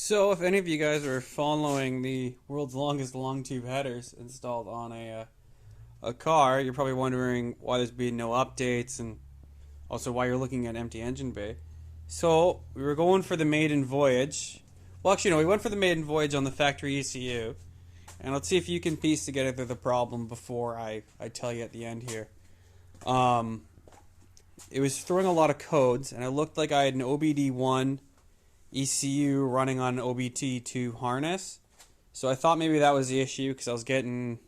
So, if any of you guys are following the world's longest long tube headers installed on a car, you're probably wondering why there's been no updates and also why you're looking at empty engine bay. So, we were going for the maiden voyage. Well, actually, no, we went for the maiden voyage on the factory ECU. And let's see if you can piece together the problem before I tell you at the end here. Um, it was throwing a lot of codes, and it looked like I had an OBD1 ECU running on an OBD2 harness. So I thought maybe that was the issue because I was getting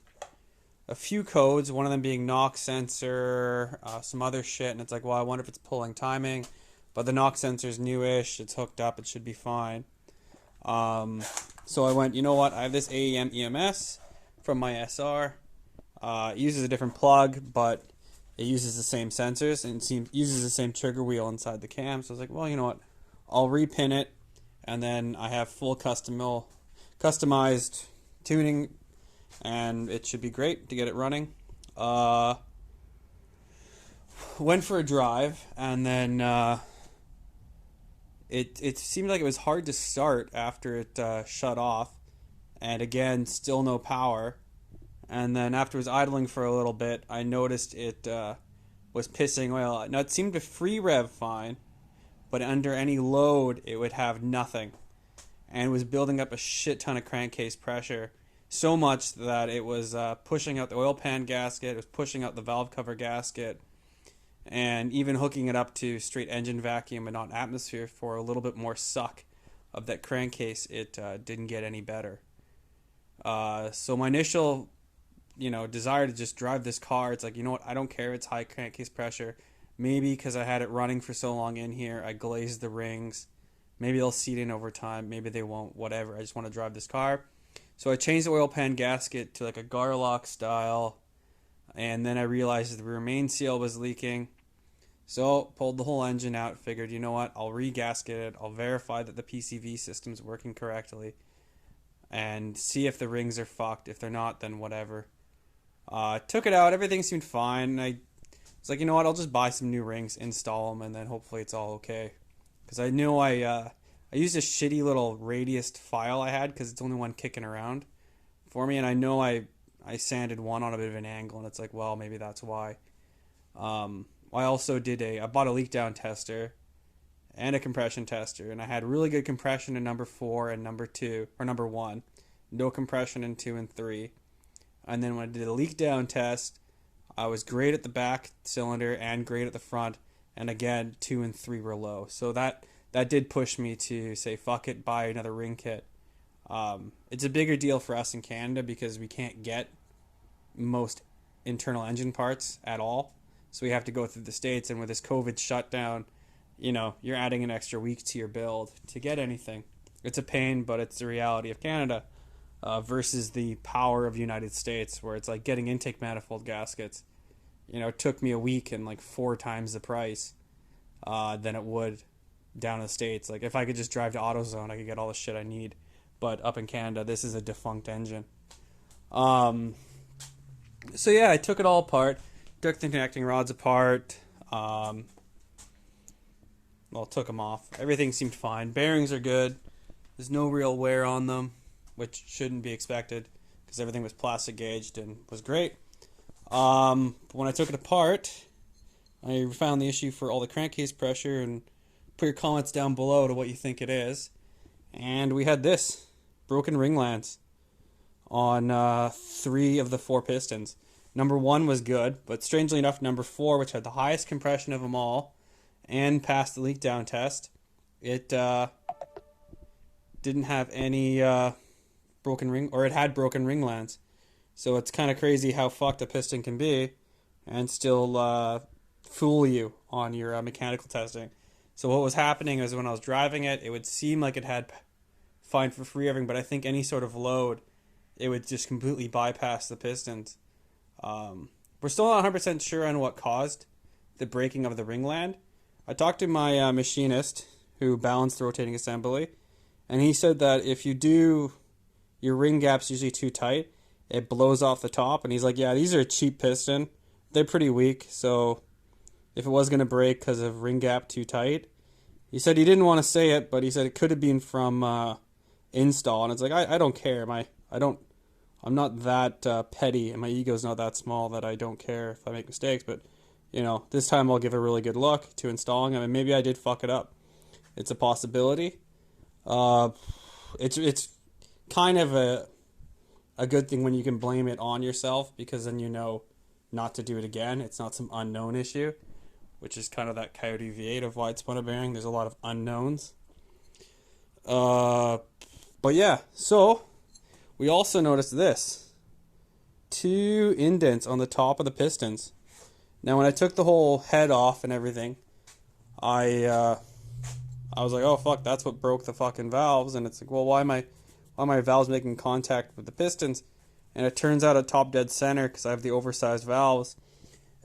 a few codes, one of them being knock sensor, some other shit, and it's like, well, I wonder if it's pulling timing. But the knock sensor's newish, it's hooked up, it should be fine. So I went, you know what, I have this AEM EMS from my SR. It uses a different plug, but it uses the same sensors and uses the same trigger wheel inside the cam. So I was like, well, you know what, I'll repin it, and then I have full customized tuning, and it should be great to get it running. Went for a drive, and then it seemed like it was hard to start after it shut off, and again, still no power. And then after it was idling for a little bit, I noticed it was pissing oil. Now it seemed to free rev fine, but under any load, it would have nothing. And it was building up a shit ton of crankcase pressure, so much that it was pushing out the oil pan gasket, it was pushing out the valve cover gasket, and even hooking it up to straight engine vacuum and not atmosphere for a little bit more suck of that crankcase. It didn't get any better. So my initial, desire to just drive this car, it's like, you know what, I don't care if it's high crankcase pressure. Maybe because I had it running for so long in here, I glazed the rings. Maybe they'll seat in over time. Maybe they won't. Whatever. I just want to drive this car. So I changed the oil pan gasket to like a Garlock style. And then I realized the rear main seal was leaking. So pulled the whole engine out. Figured, you know what? I'll re-gasket it. I'll verify that the PCV system's working correctly. And see if the rings are fucked. If they're not, then whatever. Took it out. Everything seemed fine. It's like, you know what, I'll just buy some new rings, install them, and then hopefully it's all okay. Because I knew I used a shitty little radius file I had because it's only one kicking around for me, and I know I sanded one on a bit of an angle, and it's like, well, maybe that's why. I also I bought a leak down tester and a compression tester, and I had really good compression in number 4 and number 2, or number 1. No compression in 2 and 3. And then when I did a leak down test, I was great at the back cylinder and great at the front, and again 2 and 3 were low. So that did push me to say fuck it, buy another ring kit. It's a bigger deal for us in Canada because we can't get most internal engine parts at all, so we have to go through the States. And with this COVID shutdown, you're adding an extra week to your build to get anything. It's a pain, but it's the reality of Canada. Versus the power of the United States, where it's like getting intake manifold gaskets. It took me a week and like 4 times the price than it would down in the States. Like if I could just drive to AutoZone, I could get all the shit I need. But up in Canada, this is a defunct engine. So yeah, I took it all apart, took the connecting rods apart. Took them off. Everything seemed fine. Bearings are good. There's no real wear on them, which shouldn't be expected because everything was plastic gauged and was great. When I took it apart, I found the issue for all the crankcase pressure, and put your comments down below to what you think it is. And we had this, broken ring lands on 3 of the 4 pistons. Number 1 was good, but strangely enough, number 4, which had the highest compression of them all and passed the leak down test, it didn't have any broken ring, or it had broken ring lands. So it's kind of crazy how fucked a piston can be and still fool you on your mechanical testing. So what was happening is when I was driving it, it would seem like it had fine for free revving, but I think any sort of load, it would just completely bypass the pistons. We're still not 100% sure on what caused the breaking of the ring land. I talked to my machinist who balanced the rotating assembly, and he said that if you do, your ring gap's usually too tight, it blows off the top. And he's like, yeah, these are a cheap piston. They're pretty weak, so if it was going to break because of ring gap too tight, he said he didn't want to say it, but he said it could have been from install, and it's like I don't care. I'm not that petty, and my ego's not that small that I don't care if I make mistakes. But this time I'll give a really good look to installing them, and maybe I did fuck it up. It's a possibility. Uh, it's kind of a good thing when you can blame it on yourself, because then you know not to do it again. It's not some unknown issue, which is kind of that Coyote V8 of wide splinter bearing. There's a lot of unknowns. But yeah, so we also noticed this. 2 indents on the top of the pistons. Now when I took the whole head off and everything, I was like, oh fuck, that's what broke the fucking valves. And it's like, well, why are my valves making contact with the pistons? And it turns out at top dead center, because I have the oversized valves,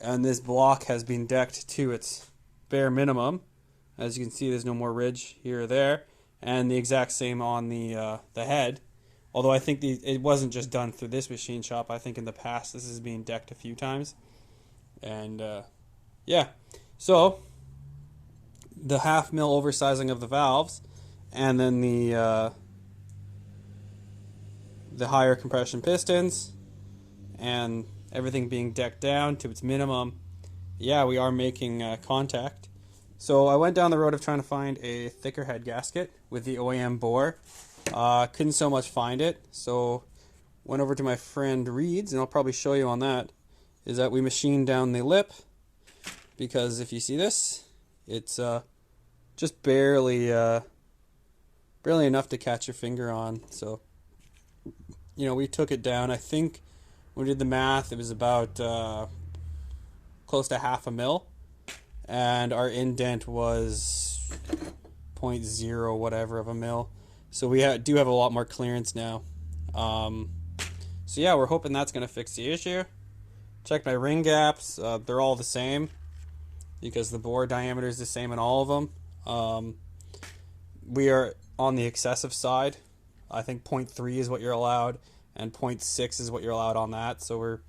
and this block has been decked to its bare minimum. As you can see, there's no more ridge here or there, and the exact same on the head. Although I think it wasn't just done through this machine shop. I think in the past this is being decked a few times. And yeah, so the 1/2 mil oversizing of the valves, and then the higher compression pistons, and everything being decked down to its minimum. Yeah, we are making contact. So I went down the road of trying to find a thicker head gasket with the OEM bore. Couldn't so much find it, so went over to my friend Reed's, and I'll probably show you on that, is that we machined down the lip, because if you see this, it's just barely enough to catch your finger on. So we took it down. I think when we did the math, it was about close to 1/2 mil, and our indent was 0.0 whatever of a mil. So we do have a lot more clearance now. So yeah, we're hoping that's going to fix the issue. Check my ring gaps. They're all the same, because the bore diameter is the same in all of them. We are on the excessive side. I think 0.3 is what you're allowed, and 0.6 is what you're allowed on that. So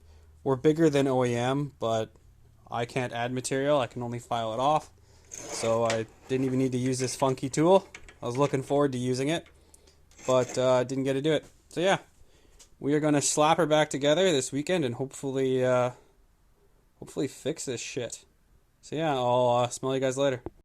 we're bigger than OEM, but I can't add material. I can only file it off. So I didn't even need to use this funky tool. I was looking forward to using it, but didn't get to do it. So yeah, we are going to slap her back together this weekend and hopefully fix this shit. So yeah, I'll smell you guys later.